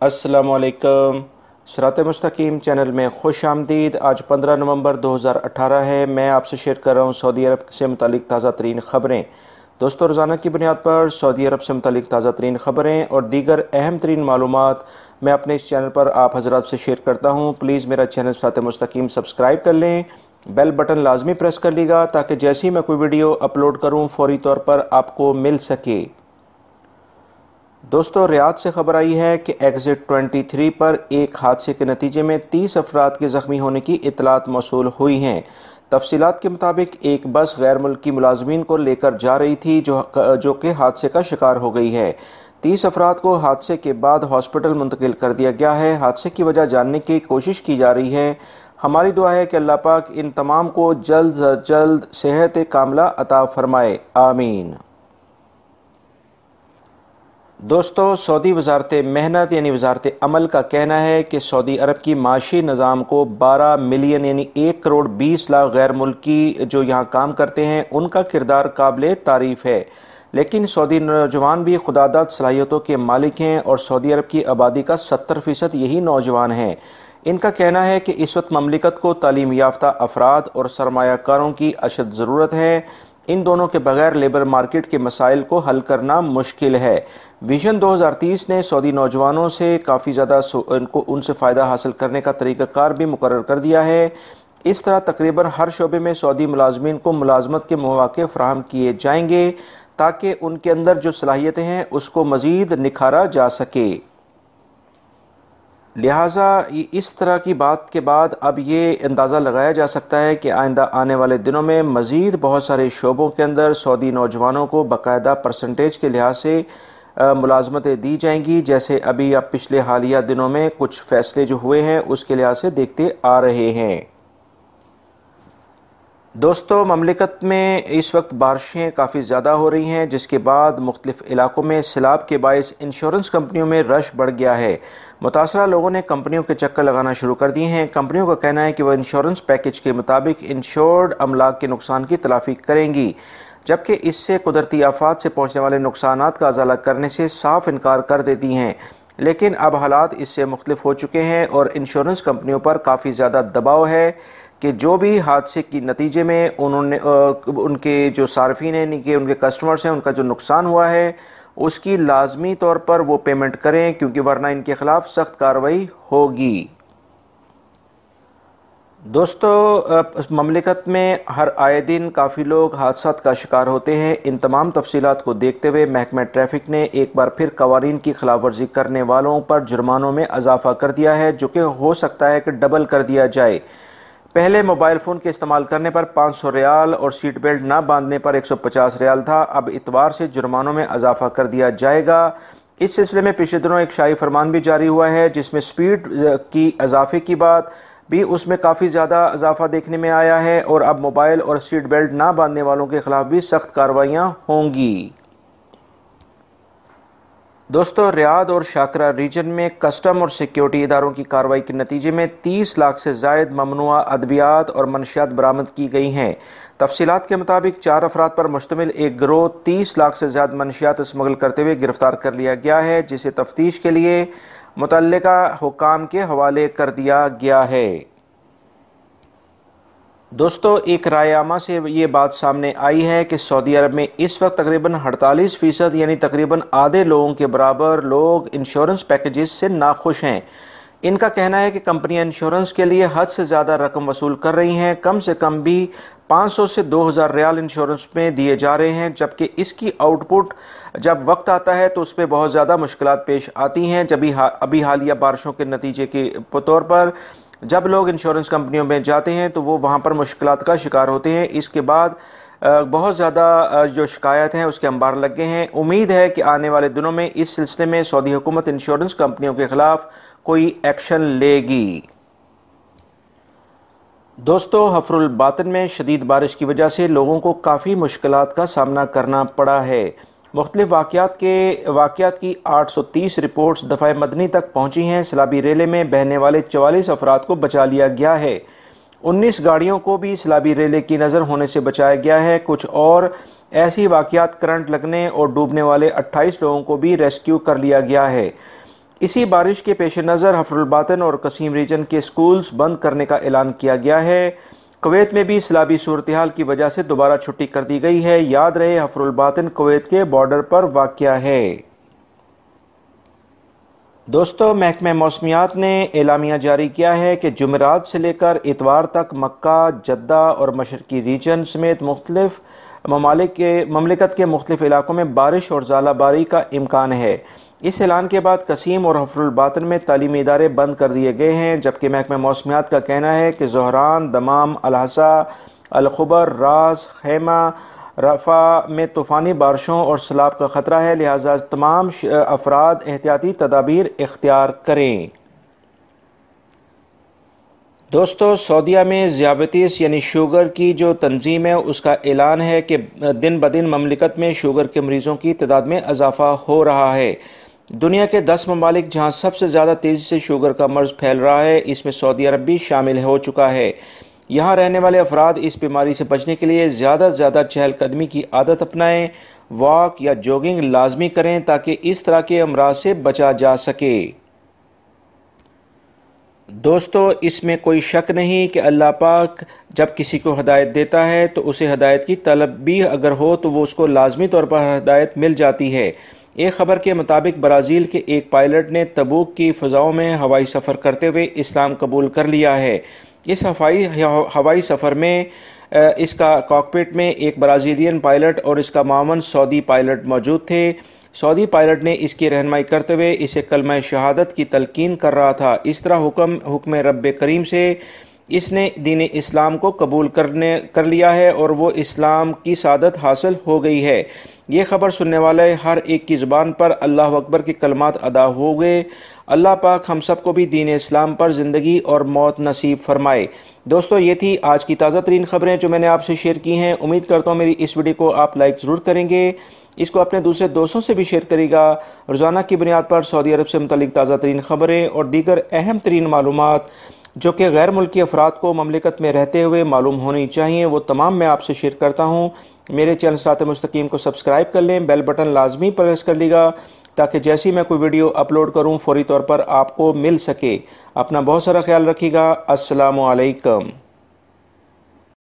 अस्सलामुअलैकुम। सिरात मुस्तकीम चैनल में खुश आमदीद। आज 15 नवंबर 2018 है। मैं आपसे शेयर कर रहा हूँ सऊदी अरब से मुतालिक ताज़ा तरीन ख़बरें। दोस्तों, रोज़ाना की बुनियाद पर सऊदी अरब से मुतालिक ताज़ा तरीन ख़बरें और दीगर अहम तरीन मालूमात मैं अपने इस चैनल पर आप हज़रात से शेयर करता हूँ। प्लीज़ मेरा चैनल सिरात मुस्तकीम सब्सक्राइब कर लें, बेल बटन लाजमी प्रेस कर लीजिएगा ताकि जैसे ही मैं कोई वीडियो अपलोड करूँ फ़ौरी तौर पर आपको मिल सके। दोस्तों, रियाद से खबर आई है कि एग्ज़िट 23 पर एक हादसे के नतीजे में 30 अफराद के ज़ख्मी होने की इतलात मौसूल हुई हैं। तफसीलात के मुताबिक एक बस गैर मुल्की मुलाजमीन को लेकर जा रही थी जो कि हादसे का शिकार हो गई है। 30 अफराद को हादसे के बाद हॉस्पिटल मुंतकिल कर दिया गया है। हादसे की वजह जानने की कोशिश की जा रही है। हमारी दुआ है कि अल्लाह पाक इन तमाम को जल्द से जल्द सेहत कामिला अता फरमाए, आमीन। दोस्तों, सऊदी वजारत मेहनत यानी वजारत अमल का कहना है कि सऊदी अरब की माशी निज़ाम को 12 मिलियन यानी 1 करोड़ 20 लाख गैर मुल्की जो यहाँ काम करते हैं उनका किरदार काबिल तारीफ़ है। लेकिन सऊदी नौजवान भी खुदादाद सलाहियतों के मालिक हैं और सऊदी अरब की आबादी का 70% यही नौजवान हैं। इनका कहना है कि इस वक्त ममलिकत को तालीम याफ्ता अफराद और सरमायाकारों की अशद ज़रूरत है। इन दोनों के बगैर लेबर मार्केट के मसाइल को हल करना मुश्किल है। विजन 2030 ने सऊदी नौजवानों से काफ़ी ज़्यादा उनसे फ़ायदा हासिल करने का तरीक़ाकार भी मुकर्रर कर दिया है। इस तरह तकरीबन हर शोबे में सऊदी मुलाजमीन को मुलाजमत के मौक़े फ़राहम किए जाएंगे ताकि उनके अंदर जो सलाहियतें हैं उसको मज़ीद निखारा जा सके। लिहाजा इस तरह की बात के बाद अब ये अंदाज़ा लगाया जा सकता है कि आइंदा आने वाले दिनों में मज़ीद बहुत सारे शोबों के अंदर सऊदी नौजवानों को बाकायदा परसेंटेज के लिहाज से मुलाजमतें दी जाएंगी, जैसे अभी अब पिछले हालिया दिनों में कुछ फ़ैसले जो हुए हैं उसके लिहाज से देखते आ रहे हैं। दोस्तों, ममलिकत में इस वक्त बारिशें काफ़ी ज़्यादा हो रही हैं, जिसके बाद मुख्तलिफ़ इलाकों में सैलाब के बायस इंश्योरेंस कंपनियों में रश बढ़ गया है। मुतासरा लोगों ने कंपनियों के चक्कर लगाना शुरू कर दिए हैं। कंपनियों का कहना है कि वह इंश्योरेंस पैकेज के मुताबिक इंश्योर्ड अमलाक के नुकसान की तलाफ़ी करेंगी, जबकि इससे कुदरती आफात से पहुँचने वाले नुकसानात का अजाला करने से साफ इनकार कर देती हैं। लेकिन अब हालात इससे मुख्तलिफ हो चुके हैं और इंश्योरेंस कंपनियों पर काफ़ी ज़्यादा दबाव है कि जो भी हादसे के नतीजे में उनके जो सार्फिन हैं कि उनके कस्टमर्स हैं उनका जो नुकसान हुआ है उसकी लाजमी तौर पर वो पेमेंट करें, क्योंकि वरना इनके ख़िलाफ़ सख्त कार्रवाई होगी। दोस्तों, ममलिकत में हर आए दिन काफ़ी लोग हादसात का शिकार होते हैं। इन तमाम तफसीलात को देखते हुए महकमा ट्रैफिक ने एक बार फिर कवानीन की खिलाफ वर्जी करने वालों पर जुर्मानों में इजाफा कर दिया है, जो कि हो सकता है कि डबल कर दिया जाए। पहले मोबाइल फ़ोन के इस्तेमाल करने पर 500 रियाल और सीट बेल्ट ना बांधने पर 150 रियाल था। अब इतवार से जुर्मानों में इजाफा कर दिया जाएगा। इस सिलसिले में पिछले दिनों एक शाही फरमान भी जारी हुआ है, जिसमें स्पीड की इजाफे की बात भी उसमें काफ़ी ज़्यादा इजाफा देखने में आया है और अब मोबाइल और सीट बेल्ट ना बांधने वालों के ख़िलाफ़ भी सख्त कार्रवाइयाँ होंगी। दोस्तों, रियाद और शाकरा रीजन में कस्टम और सिक्योरिटी इदारों की कार्रवाई के नतीजे में 30 लाख से ज़ायद ममनुआ अद्वियात और मनशियात बरामद की गई हैं। तफसीलात के मुताबिक 4 अफराद पर मुश्तमिल एक गिरोह 30 लाख से ज़्यादा मनशियात स्मगल करते हुए गिरफ्तार कर लिया गया है, जिसे तफ्तीश के लिए मुतल्लिका हुकाम के हवाले कर दिया गया है। दोस्तों, एक रायनामा से ये बात सामने आई है कि सऊदी अरब में इस वक्त तकरीबन 48% यानी तकरीबन आधे लोगों के बराबर लोग इंश्योरेंस पैकेजेस से नाखुश हैं। इनका कहना है कि कंपनियां इंश्योरेंस के लिए हद से ज़्यादा रकम वसूल कर रही हैं। कम से कम भी 500 से 2000 रियाल इंश्योरेंस में दिए जा रहे हैं, जबकि इसकी आउटपुट जब वक्त आता है तो उस पर बहुत ज़्यादा मुश्किलात पेश आती हैं। अभी हालिया बारिशों के नतीजे के तौर पर जब लोग इंश्योरेंस कंपनियों में जाते हैं तो वो वहाँ पर मुश्किलात का शिकार होते हैं। इसके बाद बहुत ज़्यादा जो शिकायत हैं उसके अंबार लग गए हैं। उम्मीद है कि आने वाले दिनों में इस सिलसिले में सऊदी हुकूमत इंश्योरेंस कंपनियों के ख़िलाफ़ कोई एक्शन लेगी। दोस्तों, हफ्रुल बातिन में शदीद बारिश की वजह से लोगों को काफ़ी मुश्किलात का सामना करना पड़ा है। मुख्तलिफ वाक़यात की 830 रिपोर्ट्स दफ़ा मदनी तक पहुँची हैं। सैलाबी रेले में बहने वाले 44 अफराद को बचा लिया गया है। 19 गाड़ियों को भी सैलाबी रेले की नज़र होने से बचाया गया है। कुछ और ऐसी वाक़यात करंट लगने और डूबने वाले 28 लोगों को भी रेस्क्यू कर लिया गया है। इसी बारिश के पेश नज़र हफरुल और कसीम रीजन के स्कूल्स बंद करने का ऐलान किया गया है। कुवैत में भी सैलाबी सूरत हाल की वजह से दोबारा छुट्टी कर दी गई है। याद रहे हफरुल कुवैत के बॉर्डर पर वाक़या है। दोस्तों, महकमा मौसमियात ने एलामिया जारी किया है कि जुमेरात से लेकर इतवार तक मक्का, जद्दा और मशरकी रीजन समेत मुख्तलिफ ममलिकत के मुख्तलिफ इलाकों में बारिश और ज़ालाबारी का इम्कान है। इस ऐलान के बाद कसीम और हफरुल में तालीमी इदारे बंद कर दिए गए हैं, जबकि महकमा मौसमियात का कहना है कि ज़ोहरान, दमाम, अलहसा, अलखुबर, रास, खैमा, रफ़ा में तूफ़ानी बारिशों और सैलाब का ख़तरा है, लिहाजा तमाम अफराद एहतियाती तदाबीर इख्तियार करें। दोस्तों, सऊदीया में ज़ियाबतीस यानी शुगर की जो तंजीम है उसका ऐलान है कि दिन ब दिन ममलिकत में शुगर के मरीज़ों की तादाद में इजाफ़ा हो रहा है। दुनिया के 10 ममालिक जहाँ सबसे ज़्यादा तेज़ी से शुगर का मर्ज़ फैल रहा है, इसमें सऊदी अरब भी शामिल हो चुका है। यहाँ रहने वाले अफराद इस बीमारी से बचने के लिए ज़्यादा से ज़्यादा चहलकदमी की आदत अपनाएं, वॉक या जॉगिंग लाजमी करें ताकि इस तरह के अमराज से बचा जा सके। दोस्तों, इसमें कोई शक नहीं कि अल्लाह पाक जब किसी को हदायत देता है तो उसे हदायत की तलब भी अगर हो तो वो उसको लाजमी तौर पर हदायत मिल जाती है। एक ख़बर के मुताबिक ब्राज़ील के एक पायलट ने तबूक की फ़ज़ाओं में हवाई सफ़र करते हुए इस्लाम कबूल कर लिया है। इस हवाई सफ़र में इसका कॉकपिट में एक ब्राज़ीलियन पायलट और इसका मामन सऊदी पायलट मौजूद थे। सऊदी पायलट ने इसकी रहनुमाई करते हुए इसे कलमा शहादत की तलकीन कर रहा था। इस तरह हुक्म रब्बे करीम से इसने दीन इस्लाम को कबूल कर लिया है और वो इस्लाम की सादत हासिल हो गई है। ये ख़बर सुनने वाले हर एक की ज़ुबान पर अल्लाह अकबर के कलमात अदा हो गए। अल्लाह पाक हम सब को भी दीन इस्लाम पर ज़िंदगी और मौत नसीब फरमाए। दोस्तों, ये थी आज की ताज़ा तरीन ख़बरें जो मैंने आपसे शेयर की हैं। उम्मीद करता हूँ मेरी इस वीडियो को आप लाइक ज़रूर करेंगे, इसको अपने दूसरे दोस्तों से भी शेयर करेगा। रोज़ाना की बुनियाद पर सऊदी अरब से मुतल्लिक ताज़ा तरीन ख़बरें और दीगर अहम तरीन मालूमात जो कि गैर मुल्की अफराद को ममलिकत में रहते हुए मालूम होनी चाहिए, वो तमाम मैं आपसे शेयर करता हूँ। मेरे चैनल सिरात मुस्तकीम को सब्सक्राइब कर लें, बेल बटन लाजमी प्रेस कर लीजिएगा ताकि जैसे ही मैं कोई वीडियो अपलोड करूँ फ़ौरी तौर पर आपको मिल सके। अपना बहुत सारा ख्याल रखिएगा। अस्सलामु अलैकुम।